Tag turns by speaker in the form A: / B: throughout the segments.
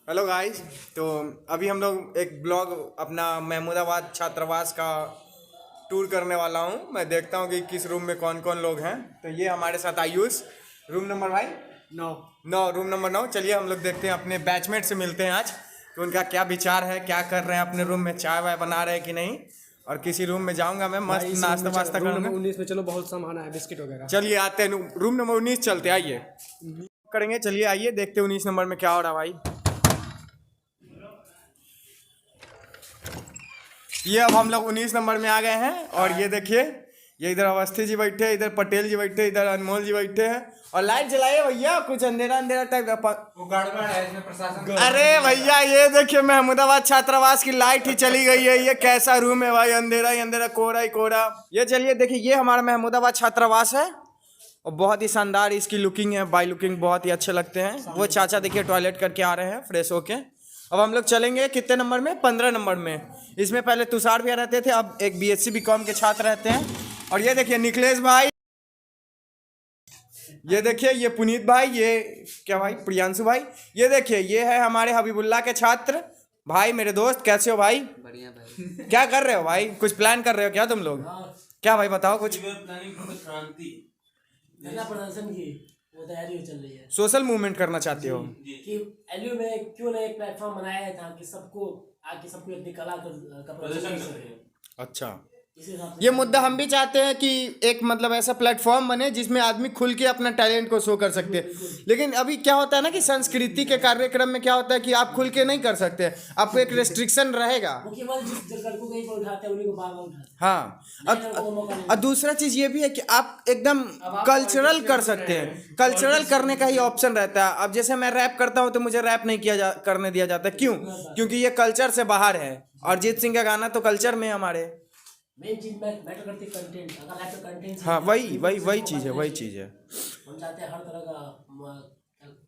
A: Hello guys. तो अभी हम लोग एक ब्लॉग अपना महमूदाबाद छात्रावास का टूर करने वाला हूँ। मैं देखता हूँ कि किस रूम में कौन कौन लोग हैं। तो ये हमारे साथ आयुष, रूम नंबर भाई 9 रूम नंबर 9। चलिए हम लोग देखते हैं, अपने बैचमेट से मिलते हैं आज कि उनका क्या विचार है, क्या कर रहे हैं अपने रूम में, चाय वाय बना रहे हैं कि नहीं। और किसी रूम में जाऊंगा मैं, मस्त नाश्ता वास्ता करूँगा।
B: 19 में चलो, बहुत सामान है, बिस्किट वगैरह।
A: चलिए आते हैं रूम नंबर 19, चलते आइए करेंगे। चलिए आइए देखते हैं 19 नंबर में क्या हो रहा है भाई। ये अब हम लोग 19 नंबर में आ गए हैं और ये देखिए, ये इधर अवस्थी जी बैठे हैं, इधर पटेल जी बैठे हैं, इधर अनमोल जी बैठे हैं। और लाइट जलाइए भैया, कुछ अंधेरा अंधेरा टाइप
C: वो गड़बड़ है इसमें प्रशासन।
A: अरे भैया ये देखिए, महमूदाबाद छात्रावास की लाइट ही चली गई है। ये कैसा रूम है भाई, अंधेरा ही अंधेरा, कोहरा ही कोहरा। ये चलिए देखिए, ये हमारा महमूदाबाद छात्रावास है और बहुत ही शानदार इसकी लुकिंग है। बाई लुकिंग बहुत ही अच्छे लगते हैं। वो चाचा देखिए टॉयलेट करके आ रहे हैं फ्रेश होके। अब हम लोग चलेंगे कितने नंबर में, 15 नंबर में। इसमें पहले तुषार भैया रहते थे, अब एक बीएससी बीकॉम के छात्र रहते हैं। और ये देखिए निखिलेश भाई, ये देखिए ये पुनीत भाई, ये क्या भाई प्रियांशु भाई। ये देखिए ये है हमारे हबीबुल्ला के छात्र भाई, मेरे दोस्त। कैसे हो भाई?
C: बढ़िया भाई।
A: क्या कर रहे हो भाई? कुछ प्लान कर रहे हो क्या तुम लोग? क्या भाई बताओ कुछ।
B: प्रदर्शन की वो तैयारी चल रही है।
A: सोशल मूवमेंट करना चाहते हो?
B: कि एलयू में क्यों ना एक प्लेटफॉर्म बनाया है जहाँ कि सबको आके सबको अपनी कला का प्रदर्शन कर सके।
A: अच्छा,
B: इसी हिसाब से
A: ये मुद्दा हम भी चाहते हैं कि एक मतलब ऐसा प्लेटफॉर्म बने जिसमें आदमी खुल के अपना टैलेंट को शो कर सकते हैं। लेकिन अभी क्या होता है ना कि संस्कृति के कार्यक्रम में क्या होता है कि आप खुल के नहीं कर सकते, आपको एक रेस्ट्रिक्शन रहेगा।
B: वो केवल जिस लड़कों को कहीं पर उठाते हैं उन्हीं को बार बार उठाते हैं।
A: हाँ,
B: नए लड़कों को मौका नहीं
A: और दूसरा चीज ये भी है कि आप एकदम कल्चरल कर सकते हैं। कल्चरल करने का ही ऑप्शन रहता है। अब जैसे मैं रैप करता हूँ तो मुझे रैप नहीं करने दिया जाता। क्यों? क्योंकि ये कल्चर से बाहर है। अरिजीत सिंह का गाना तो कल्चर में हमारे
B: मेन चीज मैटर करती है कंटेंट। अगर लाइफ में कंटेंट
A: हाँ, वही चीज है, वही चीज है।
B: हम चाहते हैं हर तरह का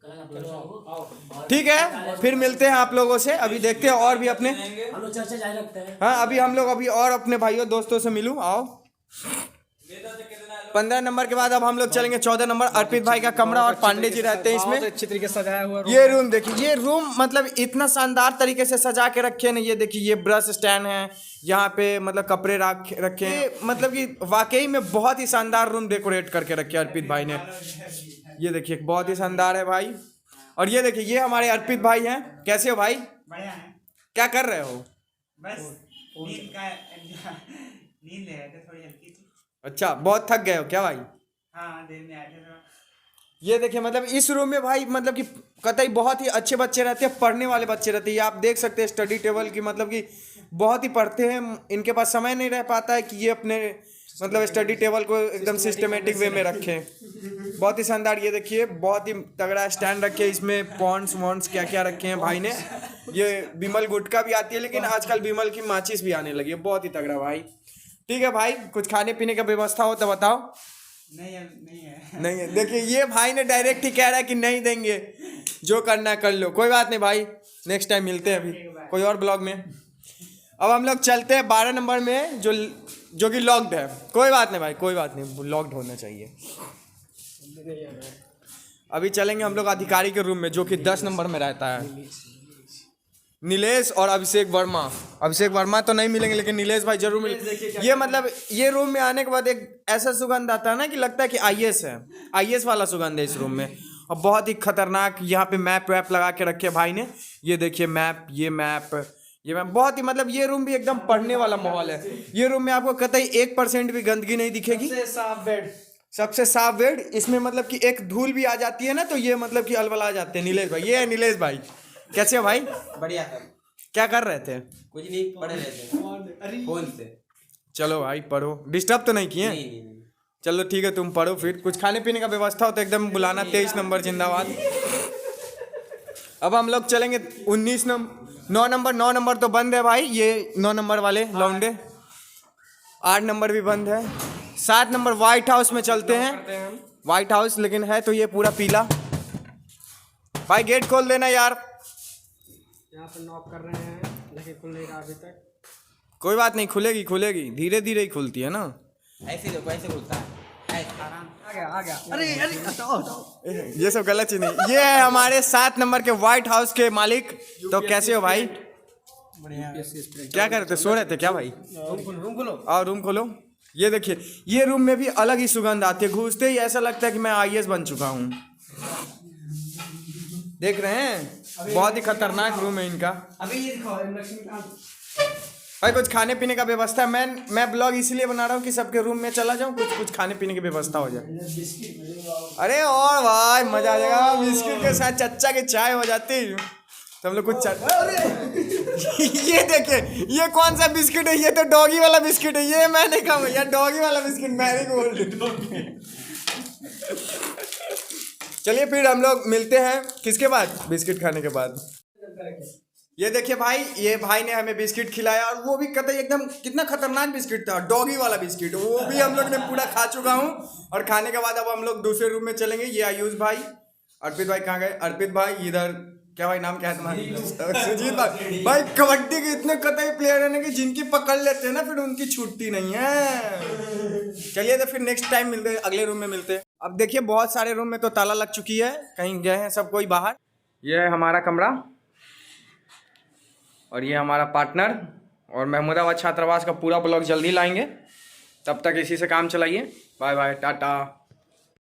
B: कला का प्रदर्शन हो।
A: ठीक है, फिर मिलते हैं आप लोगों से। अभी देखते हैं और भी अपने,
B: हम लोग चर्चा जारी रखते हैं।
A: हाँ अभी हम लोग अभी और अपने भाइयों दोस्तों से मिलूं। आओ 15 नंबर के बाद अब हम लोग चलेंगे 14 नंबर। अर्पित भाई का कमरा और पांडे जी रहते हैं इसमें।
B: अच्छी तरीके से सजाया हुआ
A: ये रूम देखिए, ये रूम मतलब इतना शानदार तरीके से सजा के रखे ना। ये देखिए ये ब्रश स्टैंड है, यहाँ पे मतलब कपड़े रखे हैं। मतलब कि वाकई में बहुत ही शानदार रूम डेकोरेट करके रखे अर्पित भाई ने। ये देखिए बहुत ही शानदार है भाई। और ये देखिए ये हमारे अर्पित भाई हैं। कैसे हो भाई?
C: बढ़िया है।
A: क्या कर रहे हो?
C: बस नींद ले रहे थे थोड़ी हल्की सी।
A: अच्छा, बहुत थक गए हो क्या भाई?
C: हाँ देर में आए थे थोड़ा।
A: ये देखिए मतलब इस रूम में भाई मतलब कि कतई बहुत ही अच्छे बच्चे रहते हैं, पढ़ने वाले बच्चे रहते हैं। ये आप देख सकते हैं स्टडी टेबल की, मतलब कि बहुत ही पढ़ते हैं। इनके पास समय नहीं रह पाता है कि ये अपने मतलब स्टडी टेबल को एकदम सिस्टमेटिक वे में रखें। बहुत ही शानदार। ये देखिए बहुत ही तगड़ा स्टैंड रखे, इसमें पॉन्ड्स वॉन्ड्स क्या क्या रखे हैं भाई ने। ये बिमल गुटका भी आती है, लेकिन आजकल बिमल की माचिस भी आने लगी है। बहुत ही तगड़ा भाई। ठीक है भाई, कुछ खाने पीने का व्यवस्था हो तो बताओ।
C: नहीं है।
A: नहीं है। देखिए ये भाई ने डायरेक्ट ही कह रहा है कि नहीं देंगे, जो करना कर लो। कोई बात नहीं भाई, नेक्स्ट टाइम मिलते हैं अभी कोई और ब्लॉग में। अब हम लोग चलते हैं 12 नंबर में, जो कि लॉक्ड है। कोई बात नहीं भाई, कोई बात नहीं, लॉक्ड होना चाहिए। अभी चलेंगे हम लोग अधिकारी के रूम में, जो कि 10 नंबर में रहता है। नीलेश और अभिषेक वर्मा। अभिषेक वर्मा तो नहीं मिलेंगे, लेकिन नीलेश भाई जरूर मिलेंगे। ये मतलब ये रूम में आने के बाद एक ऐसा सुगंध आता है ना कि लगता है कि आईएएस है। आईएएस वाला सुगंध है इस रूम में। और बहुत ही खतरनाक यहाँ पे मैप वैप लगा के रखे भाई ने। ये देखिए मैप, ये मैप बहुत ही मतलब ये रूम भी एकदम पढ़ने वाला माहौल है। ये रूम में आपको कतई 1% भी गंदगी नहीं दिखेगी। सबसे साफ बेड। इसमें मतलब कि एक धूल भी आ जाती है ना तो ये मतलब कि अलबला जाते हैं। नीलेश भाई, ये है नीलेश भाई। कैसे हो भाई?
C: बढ़िया था।
A: क्या कर रहे थे?
C: कुछ नहीं, पढ़ रहे थे फोन से।
A: चलो भाई पढ़ो, डिस्टर्ब तो नहीं किए?
C: नहीं।
A: चलो ठीक है, तुम पढ़ो। फिर कुछ खाने पीने का व्यवस्था हो तो एकदम बुलाना। 23 नंबर जिंदाबाद। अब हम लोग चलेंगे 19 नंबर 9 नंबर तो बंद है भाई। ये 9 नंबर वाले लौंडे। 8 नंबर भी बंद है। 7 नंबर व्हाइट हाउस में चलते हैं। व्हाइट हाउस लेकिन है तो ये पूरा पीला। भाई गेट खोल देना यार।
B: यहाँ पर नॉक कर रहे हैं लेकिन खुल नहीं रहा अभी तक।
A: कोई बात नहीं, खुलेगी, धीरे धीरे ही खुलती है ना।
C: ऐसे देखो, ऐसे खुलता है। आ गया अरे अरे हटाओ
A: ये सब गलत चीज नहीं। ये है हमारे 7 नंबर के व्हाइट हाउस के मालिक। तो कैसे हो भाई?
C: बढ़िया
A: क्या कर रहे थे? सो रहे थे क्या भाई?
C: रूम खोलो
A: आओ रूम खोलो। ये देखिए, ये रूम में भी अलग ही सुगंध आती है। घुसते ही ऐसा लगता है कि मैं आईएएस बन चुका हूँ। देख रहे हैं, बहुत ही खतरनाक रूम है इनका।
C: अभी ये दिखाओ लक्ष्मी
A: भाई कुछ खाने पीने का व्यवस्था है। मैं ब्लॉग इसलिए बना रहा हूँ कि सबके रूम में चला जाऊँ, कुछ खाने पीने की व्यवस्था हो जाए। अरे और भाई मजा आ जाएगा। बिस्किट के साथ चच्चा की चाय हो जाती तो हम लोग कुछ ये देखिए, ये कौन सा बिस्किट है? ये तो डॉगी वाला बिस्किट है। ये मैं नहीं खाऊंगा यार, डॉगी वाला बिस्किट मैरीगोल्ड। चलिए फिर हम लोग मिलते हैं किसके बाद? बिस्किट खाने के बाद। ये देखिए भाई, ये भाई ने हमें बिस्किट खिलाया और वो भी कतई एकदम कितना खतरनाक बिस्किट था, डॉगी वाला बिस्किट। वो भी हम लोग ने पूरा खा चुका हूँ। और खाने के बाद अब हम लोग दूसरे रूम में चलेंगे। ये आयुष भाई, अर्पित भाई कहाँ गए? अर्पित भाई इधर, क्या भाई नाम क्या है तुम्हारा? सुजीत भाई। भाई कबड्डी के इतने कतई प्लेयर है ना कि जिनकी पकड़ लेते हैं ना फिर उनकी छूटती नहीं है। चलिए तो फिर नेक्स्ट टाइम मिलते हैं, अगले रूम में मिलते हैं। अब देखिए बहुत सारे रूम में तो ताला लग चुकी है, कहीं गए हैं सब कोई बाहर। ये है हमारा कमरा और ये हमारा पार्टनर। और महमूदाबाद छात्रावास का पूरा ब्लॉग जल्दी लाएंगे, तब तक इसी से काम चलाइए। Bye bye, Tata.